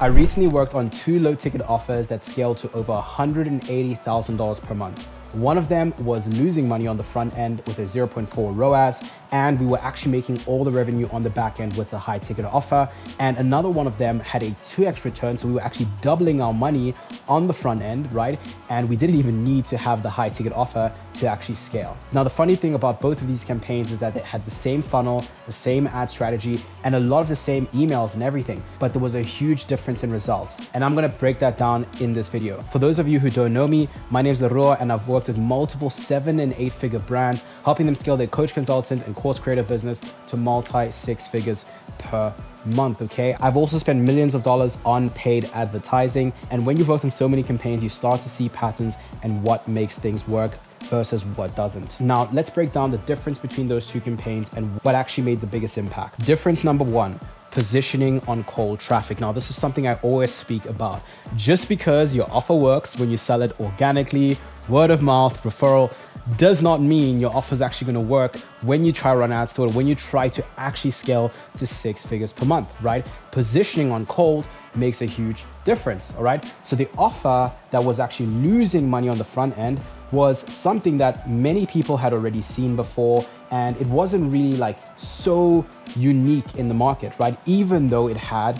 I recently worked on 2 low ticket offers that scaled to over $180,000 per month. One of them was losing money on the front end with a 0.4 ROAS, and we were actually making all the revenue on the back end with the high ticket offer. And another one of them had a 2x return, so we were actually doubling our money on the front end, right? And we didn't even need to have the high ticket offer to actually scale. Now, the funny thing about both of these campaigns is that they had the same funnel, the same ad strategy, and a lot of the same emails and everything, but there was a huge difference in results. And I'm gonna break that down in this video. For those of you who don't know me, my name is Leruo, and I've worked with multiple 7- and 8-figure brands, helping them scale their coach, consultant, and course creator business to multi-6 figures per month, okay? I've also spent millions of dollars on paid advertising, and when you've worked on so many campaigns, you start to see patterns and what makes things work versus what doesn't. Now, let's break down the difference between those 2 campaigns and what actually made the biggest impact. Difference number 1, positioning on cold traffic. Now, this is something I always speak about. Just because your offer works when you sell it organically, word of mouth, referral, does not mean your offer is actually going to work when you try to run ads to it, when you try to actually scale to 6 figures per month, right? Positioning on cold makes a huge difference, all right? So the offer that was actually losing money on the front end was something that many people had already seen before, and it wasn't really like so unique in the market, right? Even though it had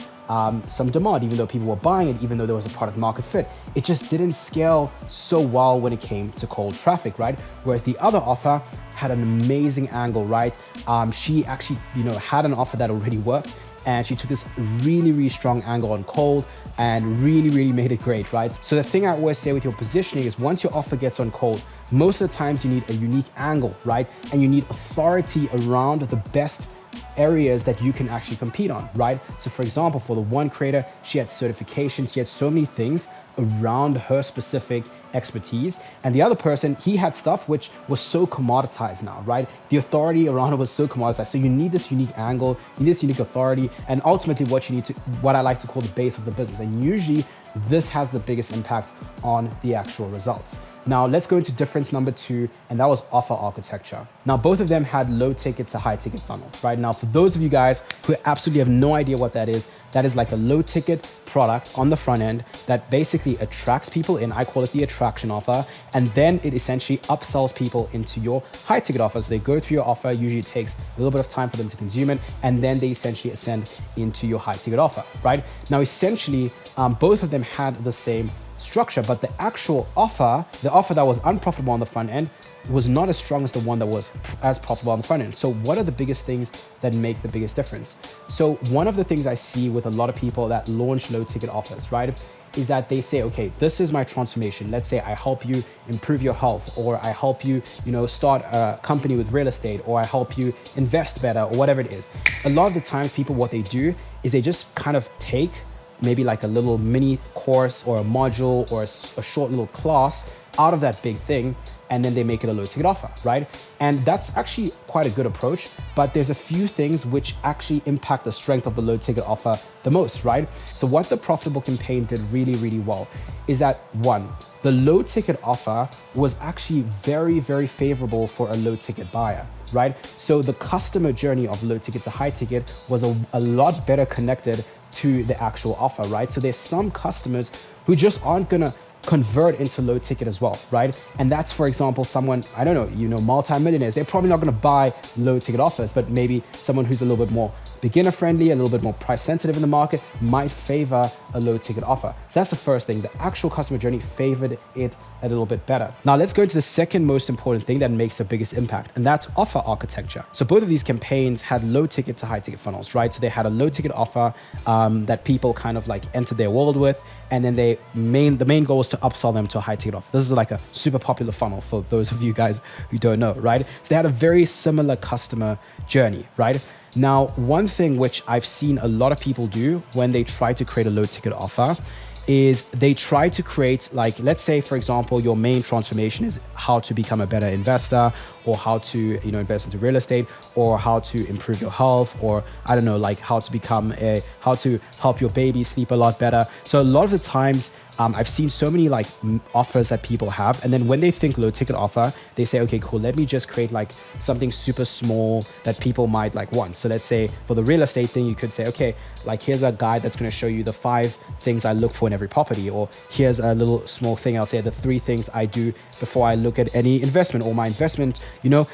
some demand, even though people were buying it, even though there was a product market fit, it just didn't scale so well when it came to cold traffic, right? Whereas the other offer had an amazing angle, right? She actually, had an offer that already worked, and she took this really, really strong angle on cold and really made it great, right? So the thing I always say with your positioning is once your offer gets on cold, most of the times you need a unique angle, right? And you need authority around the best areas that you can actually compete on, right? So for example, for the one creator, she had certifications, she had so many things around her specific expertise, and the other person, he had stuff which was so commoditized now, right? The authority around it was so commoditized. So you need this unique angle, you need this unique authority, and ultimately what I like to call the base of the business. And usually this has the biggest impact on the actual results. Now let's go into difference number 2, and that was offer architecture. Now both of them had low ticket to high ticket funnels, right? Now for those of you guys who absolutely have no idea what that is like a low ticket product on the front end that basically attracts people in. I call it the attraction offer, and then it essentially upsells people into your high ticket offer. So they go through your offer, usually it takes a little bit of time for them to consume it, and then they essentially ascend into your high ticket offer, right? Now essentially both of them had the same structure, but the actual offer, the offer that was unprofitable on the front end, was not as strong as the one that was as profitable on the front end. So what are the biggest things that make the biggest difference? So one of the things I see with a lot of people that launch low ticket offers, right, is that they say, okay, this is my transformation. Let's say I help you improve your health, or I help you, start a company with real estate, or I help you invest better, or whatever it is. A lot of the times people, what they do is they just kind of take maybe like a little mini course or a module or a short little class out of that big thing, and then they make it a low ticket offer, right? And that's actually quite a good approach, but there's a few things which actually impact the strength of the low ticket offer the most, right? So what the profitable campaign did really well is that 1, the low ticket offer was actually very favorable for a low ticket buyer, right? So the customer journey of low ticket to high ticket was a lot better connected to the actual offer, right? So there's some customers who just aren't gonna convert into low ticket as well, right? And that's, for example, someone, I don't know, multi-millionaires, they're probably not gonna buy low ticket offers, but maybe someone who's a little bit more beginner friendly, a little bit more price sensitive in the market might favor a low ticket offer. So that's the first thing. The actual customer journey favored it a little bit better. Now let's go into the second most important thing that makes the biggest impact, and that's offer architecture. So both of these campaigns had low ticket to high ticket funnels, right? So they had a low ticket offer that people kind of like entered their world with, and then the main goal was to upsell them to a high ticket offer. This is like a super popular funnel for those of you guys who don't know, right? So they had a very similar customer journey, right? Now, one thing which I've seen a lot of people do when they try to create a low ticket offer is they try to create, like, let's say, for example, your main transformation is how to become a better investor, or how to, you know, invest into real estate, or how to improve your health, or I don't know, like how to help your baby sleep a lot better. So a lot of the times, I've seen so many like offers that people have, and then when they think low ticket offer, they say, okay, cool, let me just create like something super small that people might like want. So let's say for the real estate thing, you could say, okay, like here's a guide that's going to show you the 5 things I look for in every property, or here's a little small thing, I'll say the 3 things I do before I look at any investment or my investment. You know,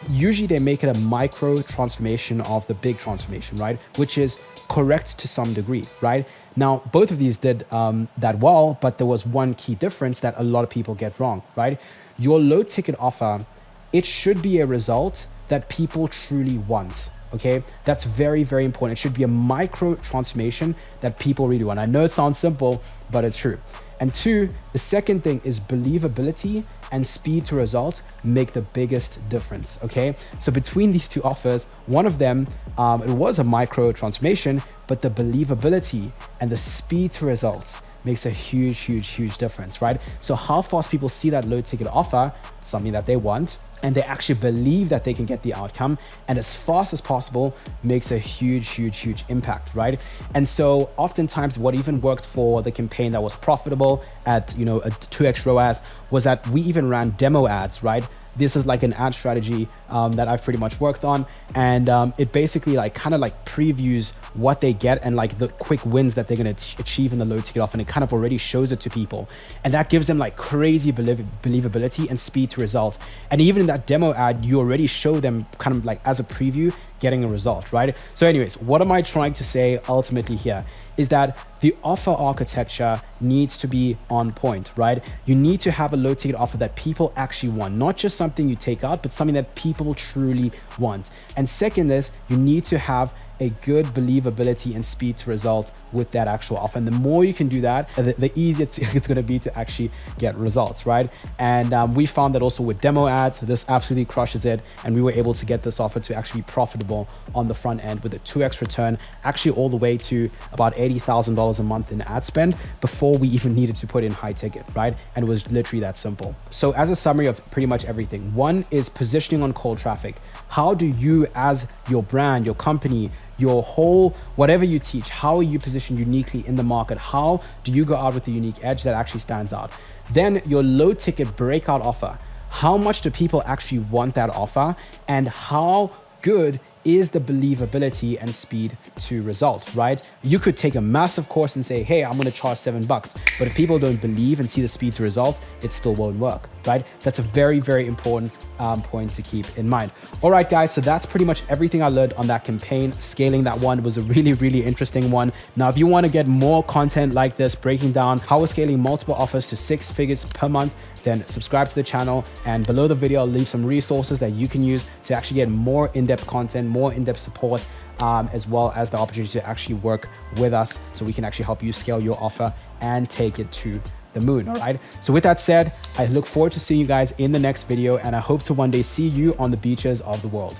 usually they make it a micro transformation of the big transformation, right? Which is correct to some degree, right? Now, both of these did that well, but there was one key difference that a lot of people get wrong, right? Your low ticket offer, it should be a result that people truly want. Okay, that's very, very important. It should be a micro transformation that people really want. I know it sounds simple, but it's true. And 2, the second thing is believability and speed to result make the biggest difference. Okay, so between these 2 offers, one of them, it was a micro transformation, but the believability and the speed to results makes a huge difference, right? So how fast people see that low ticket offer, something that they want, and they actually believe that they can get the outcome, and as fast as possible, makes a huge impact, right? And so oftentimes what even worked for the campaign that was profitable at, you know, a 2x ROAS was that we even ran demo ads, right? This is like an ad strategy that I've pretty much worked on, and it basically like kind of like previews what they get and like the quick wins that they're going to achieve in the low ticket offer, and it kind of already shows it to people, and that gives them like crazy believability and speed to result. And even in that demo ad, you already show them kind of like as a preview getting a result, right? So anyways, what am I trying to say ultimately here is that the offer architecture needs to be on point, right? You need to have a low ticket offer that people actually want, not just something you take out, but something that people truly want. And second is you need to have a good believability and speed to result with that actual offer. And the more you can do that, the easier it's going to be to actually get results, right? And we found that also with demo ads, this absolutely crushes it. And we were able to get this offer to actually be profitable on the front end with a 2x return, actually all the way to about $80,000 a month in ad spend before we even needed to put in high ticket, right? And it was literally that simple. So as a summary of pretty much everything, one is positioning on cold traffic. How do you, as your brand, your company, your whole, whatever you teach, how are you positioned uniquely in the market? How do you go out with a unique edge that actually stands out? Then your low ticket breakout offer. How much do people actually want that offer? And how good is the believability and speed to result, right? You could take a massive course and say, hey, I'm going to charge $7, but if people don't believe and see the speed to result, it still won't work, right? So that's a very, very important point to keep in mind. All right, guys, so that's pretty much everything I learned on that campaign. Scaling that one was a really, really interesting one. Now, if you want to get more content like this, breaking down how we're scaling multiple offers to 6 figures per month, then subscribe to the channel, and below the video, I'll leave some resources that you can use to actually get more in-depth content, more in-depth support, as well as the opportunity to actually work with us so we can actually help you scale your offer and take it to the moon. All right. So with that said, I look forward to seeing you guys in the next video, and I hope to one day see you on the beaches of the world.